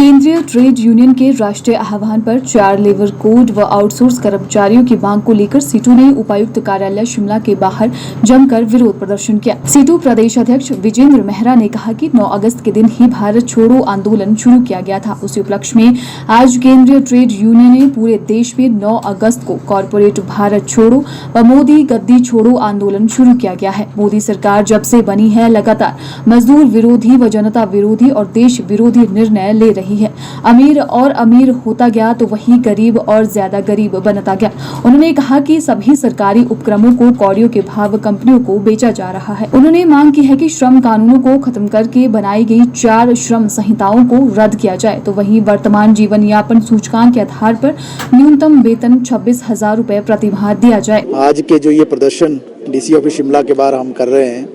केंद्रीय trade union के राष्ट्रीय आह्वान पर 4 लेबर कोड व आउटसोर्स कर्मचारियों की मांग को लेकर सीटू ने उपायुक्त कार्यालय शिमला के बाहर जमकर विरोध प्रदर्शन किया। सीटू प्रदेश अध्यक्ष विजेंद्र मेहरा ने कहा कि 9 अगस्त के दिन ही भारत छोड़ो आंदोलन शुरू किया गया था। उसी उपलक्ष्य में आज केंद्रीय ट्रेड यूनियन ने पूरे देश में 9 अगस्त को कॉरपोरेट भारत छोड़ो व मोदी गद्दी छोड़ो आंदोलन शुरू किया गया है। मोदी सरकार जब से बनी है लगातार मजदूर विरोधी व जनता विरोधी और देश विरोधी निर्णय ले रही है। अमीर और अमीर होता गया तो वही गरीब और ज्यादा गरीब बनता गया। उन्होंने कहा कि सभी सरकारी उपक्रमों को कौड़ियों के भाव कंपनियों को बेचा जा रहा है। उन्होंने मांग की है कि श्रम कानूनों को खत्म करके बनाई गई 4 श्रम संहिताओं को रद्द किया जाए, तो वहीं वर्तमान जीवन यापन सूचकांक के आधार पर न्यूनतम वेतन 26,000 रुपए प्रति माह दिया जाए। आज के जो ये प्रदर्शन डीसी ऑफिस शिमला के बाहर हम कर रहे हैं,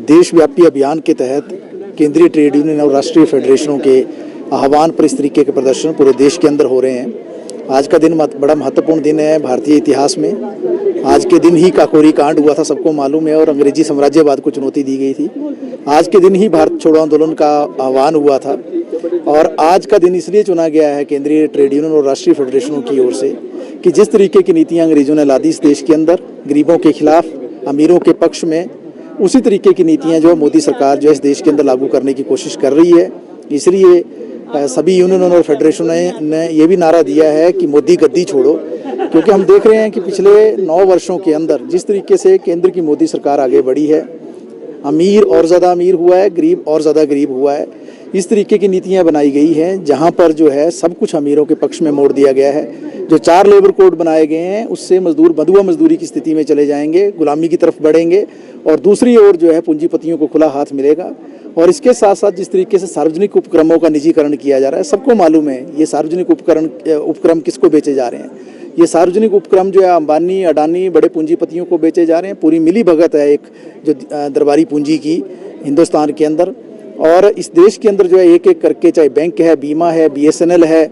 देशव्यापी अभियान के तहत केंद्रीय ट्रेड यूनियन और राष्ट्रीय फेडरेशनों के आह्वान पर इस तरीके के प्रदर्शन पूरे देश के अंदर हो रहे हैं। आज का दिन बड़ा महत्वपूर्ण दिन है भारतीय इतिहास में। आज के दिन ही काकोरी कांड हुआ था, सबको मालूम है, और अंग्रेजी साम्राज्यवाद को चुनौती दी गई थी। आज के दिन ही भारत छोड़ो आंदोलन का आह्वान हुआ था और आज का दिन इसलिए चुना गया है केंद्रीय ट्रेड यूनियन और राष्ट्रीय फेडरेशनों की ओर से कि जिस तरीके की नीतियाँ अंग्रेजों ने ला दी इस देश के अंदर गरीबों के खिलाफ, अमीरों के पक्ष में, उसी तरीके की नीतियाँ जो मोदी सरकार जो इस देश के अंदर लागू करने की कोशिश कर रही है। इसलिए सभी यूनियनों और फेडरेशनों ने ये भी नारा दिया है कि मोदी गद्दी छोड़ो, क्योंकि हम देख रहे हैं कि पिछले 9 वर्षों के अंदर जिस तरीके से केंद्र की मोदी सरकार आगे बढ़ी है, अमीर और ज़्यादा अमीर हुआ है, गरीब और ज़्यादा गरीब हुआ है। इस तरीके की नीतियाँ बनाई गई हैं जहाँ पर जो है सब कुछ अमीरों के पक्ष में मोड़ दिया गया है। जो 4 लेबर कोड बनाए गए हैं उससे मजदूर बंधुआ मजदूरी की स्थिति में चले जाएंगे, गुलामी की तरफ बढ़ेंगे, और दूसरी ओर जो है पूंजीपतियों को खुला हाथ मिलेगा। और इसके साथ साथ जिस तरीके से सार्वजनिक उपक्रमों का निजीकरण किया जा रहा है, सबको मालूम है ये सार्वजनिक उपक्रम किसको बेचे जा रहे हैं। ये सार्वजनिक उपक्रम जो है अंबानी, अडानी, बड़े पूंजीपतियों को बेचे जा रहे हैं। पूरी मिली भगत है एक जो दरबारी पूंजी की हिंदुस्तान के अंदर। और इस देश के अंदर जो है एक एक करके, चाहे बैंक है, बीमा है, BSNL है,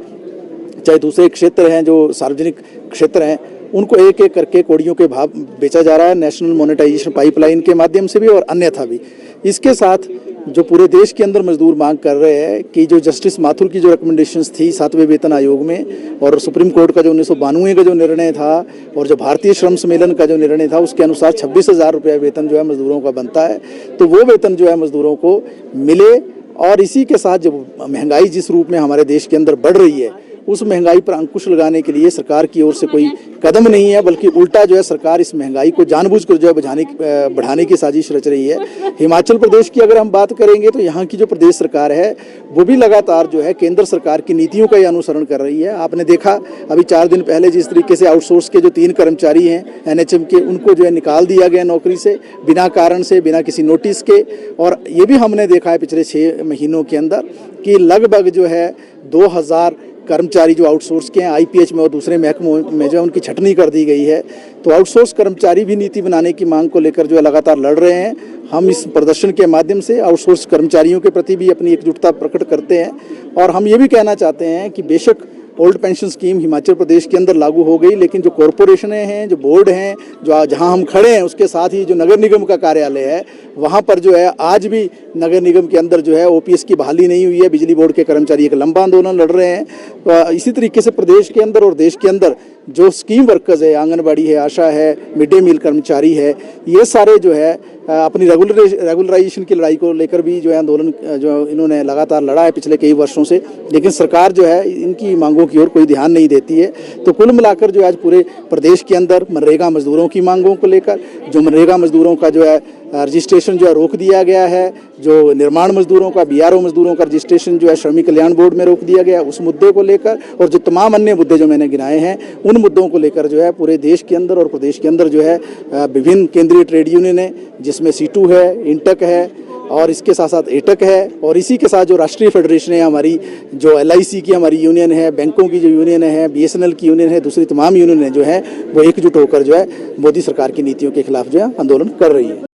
चाहे दूसरे क्षेत्र हैं जो सार्वजनिक क्षेत्र हैं, उनको एक एक करके कौड़ियों के भाव बेचा जा रहा है, नेशनल मोनेटाइजेशन पाइपलाइन के माध्यम से भी और अन्यथा भी। इसके साथ जो पूरे देश के अंदर मजदूर मांग कर रहे हैं कि जो जस्टिस माथुर की जो रिकमेंडेशंस थी 7वें वेतन आयोग में, और सुप्रीम कोर्ट का जो 1992 का जो निर्णय था, और जो भारतीय श्रम सम्मेलन का जो निर्णय था, उसके अनुसार 26,000 रुपये वेतन जो है मजदूरों का बनता है, तो वो वेतन जो है मजदूरों को मिले। और इसी के साथ जो महंगाई जिस रूप में हमारे देश के अंदर बढ़ रही है, उस महंगाई पर अंकुश लगाने के लिए सरकार की ओर से कोई कदम नहीं है, बल्कि उल्टा जो है सरकार इस महंगाई को जानबूझकर जो है बढ़ाने की साजिश रच रही है। हिमाचल प्रदेश की अगर हम बात करेंगे तो यहाँ की जो प्रदेश सरकार है वो भी लगातार जो है केंद्र सरकार की नीतियों का ही अनुसरण कर रही है। आपने देखा अभी 4 दिन पहले जिस तरीके से आउटसोर्स के जो 3 कर्मचारी हैं NHM के, उनको जो है निकाल दिया गया नौकरी से बिना कारण से, बिना किसी नोटिस के। और ये भी हमने देखा है पिछले 6 महीनों के अंदर कि लगभग जो है 2000 कर्मचारी जो आउटसोर्स के हैं IPH में और दूसरे महकमों में जो है उनकी छटनी कर दी गई है। तो आउटसोर्स कर्मचारी भी नीति बनाने की मांग को लेकर जो है लगातार लड़ रहे हैं। हम इस प्रदर्शन के माध्यम से आउटसोर्स कर्मचारियों के प्रति भी अपनी एकजुटता प्रकट करते हैं। और हम ये भी कहना चाहते हैं कि बेशक old pension scheme Himachal Pradesh के अंदर लागू हो गई, लेकिन जो कॉरपोरेशनें हैं, जो बोर्ड हैं, जो जहां हम खड़े हैं, उसके साथ ही जो नगर निगम का कार्यालय है, वहां पर जो है आज भी नगर निगम के अंदर जो है OPS की बहाली नहीं हुई है। बिजली बोर्ड के कर्मचारी एक लंबा आंदोलन लड़ रहे हैं। तो इसी तरीके से प्रदेश के अंदर और देश के अंदर जो स्कीम वर्कर्स है, आंगनबाड़ी है, आशा है, मिड डे मील कर्मचारी है, ये सारे जो है अपनी रेगुलराइजेशन की लड़ाई को लेकर भी जो है आंदोलन जो इन्होंने लगातार लड़ा है पिछले कई वर्षों से, लेकिन सरकार जो है इनकी मांगों की ओर कोई ध्यान नहीं देती है। तो कुल मिलाकर जो आज पूरे प्रदेश के अंदर मनरेगा मजदूरों की मांगों को लेकर, जो मनरेगा मजदूरों का जो है रजिस्ट्रेशन जो है रोक दिया गया है, जो निर्माण मजदूरों का, BRO मजदूरों का रजिस्ट्रेशन जो है श्रमिक कल्याण बोर्ड में रोक दिया गया, उस मुद्दे को लेकर, और जो तमाम अन्य मुद्दे जो मैंने गिनाए हैं, उन मुद्दों को लेकर जो है पूरे देश के अंदर और प्रदेश के अंदर जो है विभिन्न केंद्रीय ट्रेड यूनियन है, जिसमें सीटू है, इंटक है, और इसके साथ साथ एटक है, और इसी के साथ जो राष्ट्रीय फेडरेशन है हमारी, जो LIC की हमारी यूनियन है, बैंकों की जो यूनियन है, BSNL की यूनियन है, दूसरी तमाम यूनियन जो है वो एकजुट होकर जो है मोदी सरकार की नीतियों के खिलाफ जो है आंदोलन कर रही है।